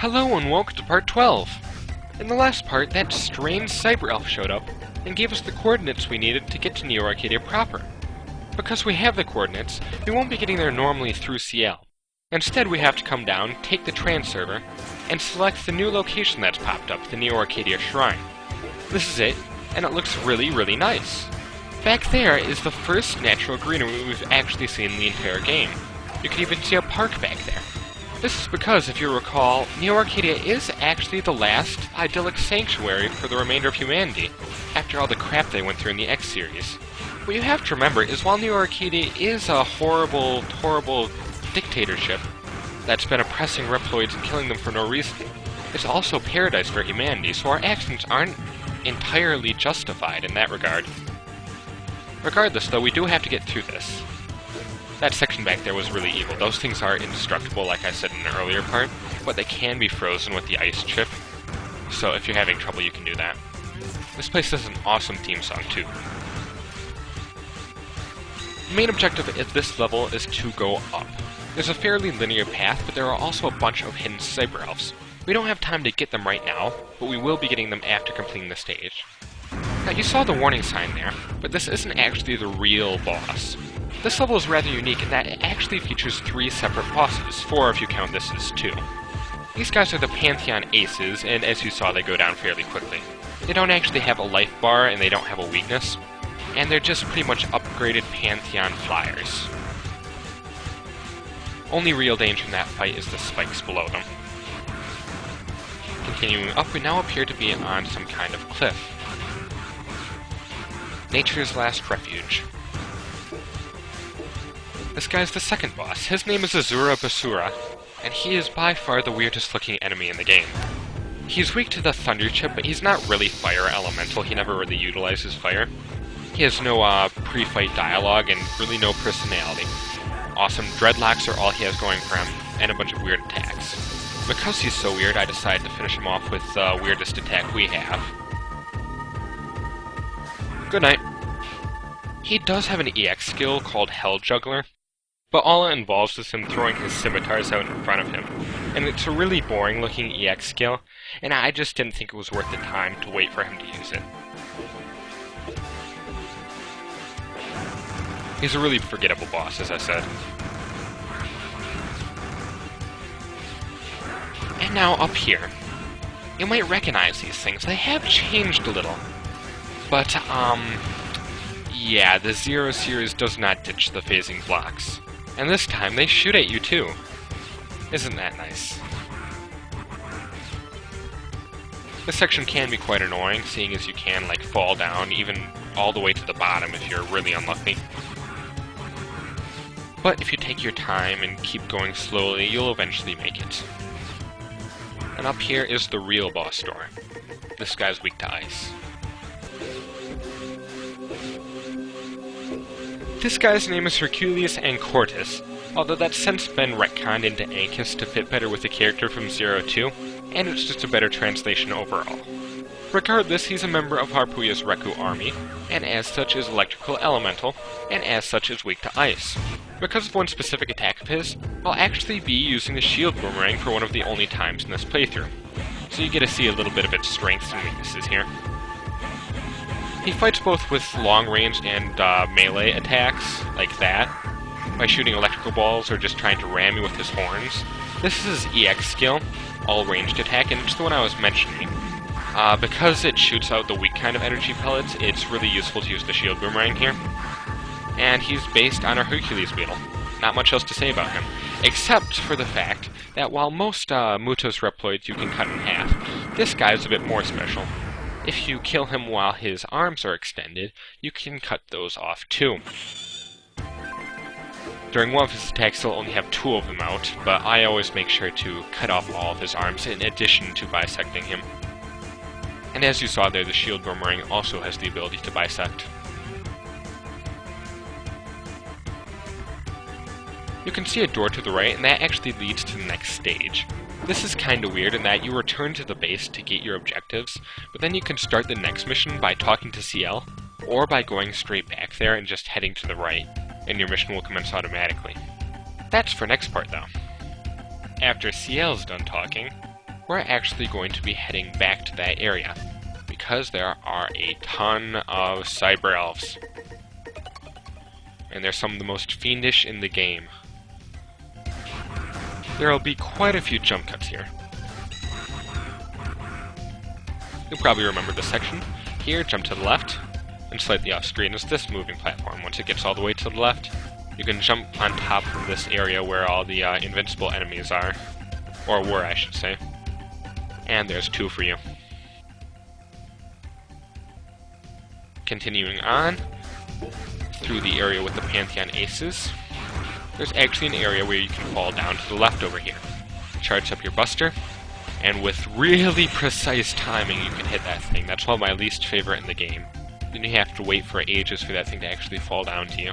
Hello and welcome to part 12! In the last part, that strange cyber elf showed up and gave us the coordinates we needed to get to Neo Arcadia proper. Because we have the coordinates, we won't be getting there normally through CL. Instead, we have to come down, take the trans server, and select the new location that's popped up, the Neo Arcadia Shrine. This is it, and it looks really, really nice. Back there is the first natural greenery we've actually seen in the entire game. You can even see a park back there. This is because, if you recall, Neo Arcadia is actually the last idyllic sanctuary for the remainder of humanity, after all the crap they went through in the X series. What you have to remember is while Neo Arcadia is a horrible, horrible dictatorship that's been oppressing Reploids and killing them for no reason, it's also paradise for humanity, so our actions aren't entirely justified in that regard. Regardless, though, we do have to get through this. That section back there was really evil. Those things are indestructible, like I said in an earlier part, but they can be frozen with the ice chip, so if you're having trouble, you can do that. This place has an awesome theme song, too. The main objective at this level is to go up. There's a fairly linear path, but there are also a bunch of hidden cyber elves. We don't have time to get them right now, but we will be getting them after completing the stage. Now, you saw the warning sign there, but this isn't actually the real boss. This level is rather unique in that it actually features 3 separate bosses, 4 if you count this as 2. These guys are the Pantheon Aces, and as you saw, they go down fairly quickly. They don't actually have a life bar, and they don't have a weakness, and they're just pretty much upgraded Pantheon flyers. Only real danger in that fight is the spikes below them. Continuing up, we now appear to be on some kind of cliff. Nature's last refuge. This guy's the second boss. His name is Azura Basura, and he is by far the weirdest looking enemy in the game. He's weak to the thunder chip, but he's not really fire elemental. He never really utilizes fire. He has no pre-fight dialogue and really no personality. Awesome dreadlocks are all he has going for him, and a bunch of weird attacks. Because he's so weird, I decided to finish him off with the weirdest attack we have. Good night. He does have an EX skill called Hell Juggler, but all it involves is him throwing his scimitars out in front of him. And it's a really boring looking EX skill, and I just didn't think it was worth the time to wait for him to use it. He's a really forgettable boss, as I said. And now up here. You might recognize these things. They have changed a little. But, yeah, the Zero series does not ditch the phasing blocks. And this time, they shoot at you, too. Isn't that nice? This section can be quite annoying, seeing as you can, like, fall down, even all the way to the bottom if you're really unlucky. But if you take your time and keep going slowly, you'll eventually make it. And up here is the real boss door. This guy's weak to ice. This guy's name is Hercules Ancortus, although that's since been retconned into Ancus to fit better with the character from Zero 2, and it's just a better translation overall. Regardless, he's a member of Harpuya's Reku army, and as such is electrical elemental, and as such is weak to ice. Because of one specific attack of his, I'll actually be using the shield boomerang for one of the only times in this playthrough, so you get to see a little bit of its strengths and weaknesses here. He fights both with long-range and melee attacks, like that, by shooting electrical balls or just trying to ram you with his horns. This is his EX skill, all-ranged attack, and it's the one I was mentioning. Because it shoots out the weak kind of energy pellets, it's really useful to use the shield boomerang here. And he's based on a Hercules beetle. Not much else to say about him, except for the fact that while most Mutos Reploids you can cut in half, this guy's a bit more special. If you kill him while his arms are extended, you can cut those off too. During one of his attacks he'll only have 2 of them out, but I always make sure to cut off all of his arms in addition to bisecting him. And as you saw there, the shield boomerang also has the ability to bisect. You can see a door to the right, and that actually leads to the next stage. This is kinda weird in that you return to the base to get your objectives, but then you can start the next mission by talking to CL, or by going straight back there and just heading to the right, and your mission will commence automatically. That's for next part though. After CL's done talking, we're actually going to be heading back to that area, because there are a ton of cyber elves. And they're some of the most fiendish in the game. There will be quite a few jump cuts here. You'll probably remember this section. Here, jump to the left, and slightly off screen is this moving platform. Once it gets all the way to the left, you can jump on top of this area where all the invincible enemies are. Or were, I should say. And there's 2 for you. Continuing on, through the area with the Pantheon Aces, there's actually an area where you can fall down to the left over here. Charge up your Buster, and with really precise timing you can hit that thing. That's one of my least favorite in the game. Then you have to wait for ages for that thing to actually fall down to you.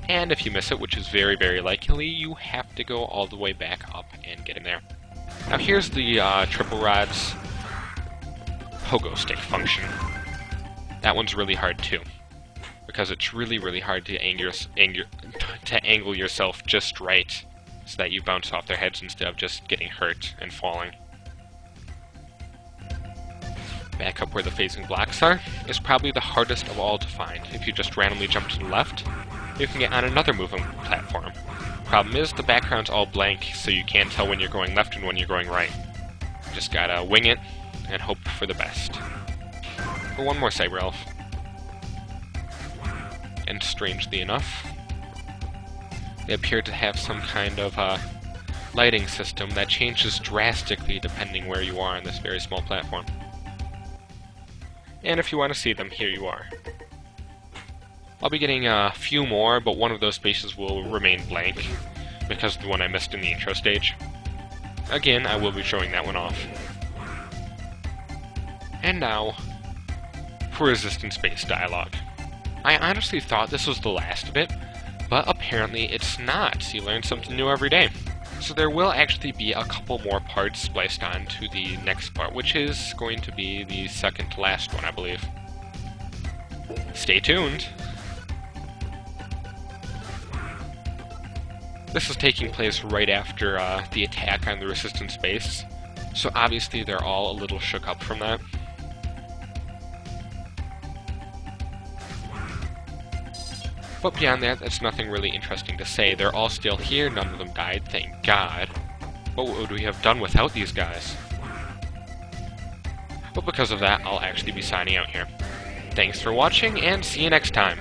And if you miss it, which is very, very likely, you have to go all the way back up and get in there. Now here's the Triple Rod's Pogo Stick function. That one's really hard too, because it's really, really hard to angle yourself just right, so that you bounce off their heads instead of just getting hurt and falling. Back up where the phasing blocks are is probably the hardest of all to find. If you just randomly jump to the left, you can get on another moving platform. Problem is, the background's all blank, so you can't tell when you're going left and when you're going right. You just gotta wing it and hope for the best. For one more cyber elf. And strangely enough, they appear to have some kind of lighting system that changes drastically depending where you are on this very small platform. And if you want to see them, here you are. I'll be getting a few more, but one of those spaces will remain blank, because of the one I missed in the intro stage. Again, I will be showing that one off. And now, for Resistance Base dialogue. I honestly thought this was the last of it, but apparently it's not. You learn something new every day. So there will actually be a couple more parts spliced on to the next part, which is going to be the second to last one, I believe. Stay tuned! This is taking place right after the attack on the Resistance Base, so obviously they're all a little shook up from that. But beyond that, that's nothing really interesting to say. They're all still here, none of them died, thank God. What would we have done without these guys? But because of that, I'll actually be signing out here. Thanks for watching, and see you next time!